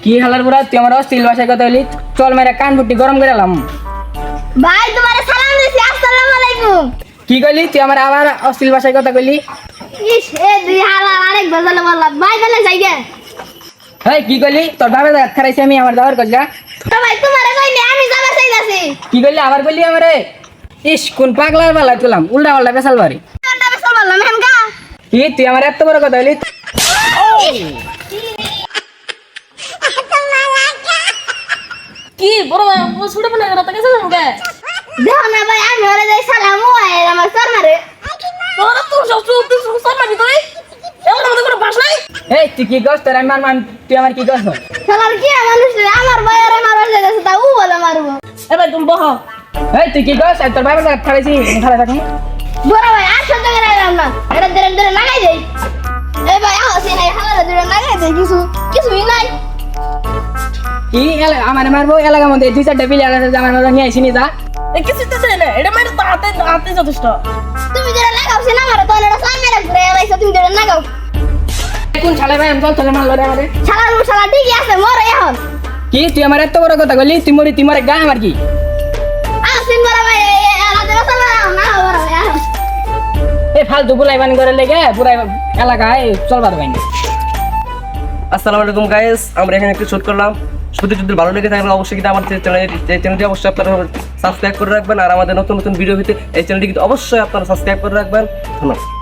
কি হালার বুড়া তুই আমার অশ্লীল ভাষায় কথা বলি চল মেরে কান ফুটি গরম করে এলাম ভাই তোমারে সালাম দিছি আসসালামু আলাইকুম। কি কইলি তুই আমার আবার অশ্লীল ভাষায় কথা কইলি ইস এ দুই হালা আরেক বাজালে বললাম ভাই বলে যাই গে। এই কি কইলি তোর বাবা দাঁত খারাইছে আমি আমার দাবার কইলা তো ভাই তোমারে কইনি আমি যাবা চাইতাছি। কি কইলি আবার কইলি আমারে ইস কোন পাগলার বালা তুলাম উল্টা পাল্টা পেছাল বাড়ি কোনটা বেশ বললাম হেমকা কি তুই আমার এত বড় কথা বলি কি বড় ছোট মনে রাতে গেছে না দেখ না ভাই আমি ওরে যাই সালাম ও আমার সর মারে তোরা তো সব সব মারি তুই এমন আমাদের কোনো ভাষা নাই। এই তুই কি কস তোর আমি মান তুই আমার কি কস শালার কি মানুষ রে আমার ভাই আরে মারার যাইতাছে তা ও বলে মারবো। এ ভাই তুমি বহ এই তুই কি কস তোর বাবা দাঁত খারাইছি খারাই থাকি বড় ভাই আর সহ্য করে রাখলাম না এটা ধরে ধরে লাগাই দেই। এই ভাই আসি নাই হালারে ধরে লাগাই দেই কিছুই নাই। কি আমার মারবো এলাকার মধ্যে দুই চারটা পিলে আমার মধ্যে নিয়ে আসিনি যা এ কিছু তো চাই না এটা মানে তো হাতে হাতে যথেষ্ট। তুমি ধরে লাগাওছি না মারো তাহলে এটা সামনে ঘুরে আইছো তুমি ধরে লাগাও। কোন ছালে ভাই আমি চল তোলে মারলো রে আমারে শালা ঠিকই আছে মরে এখন কি তুই আমার এত বড় কথা বললি তুই মরে গা আমার কি আসিন বড় ভাই রাতে বসা না বড় ভাই এখন এই ফালতু বুলাইবান করে লেগে পুরা এলাকায় চলবার বাইনি আসসালামু আলাইকুম গাইস, আমরা এখানে একটু শুট করলাম। শুটে যদি ভালো লেগে থাকে অবশ্যই কিন্তু আমার চ্যানেলটি অবশ্যই আপনারা সাবস্ক্রাইব করে রাখবেন, আর আমাদের নতুন নতুন ভিডিও পেতে এই চ্যানেলটি কিন্তু অবশ্যই আপনারা সাবস্ক্রাইব করে রাখবেন। ধন্যবাদ।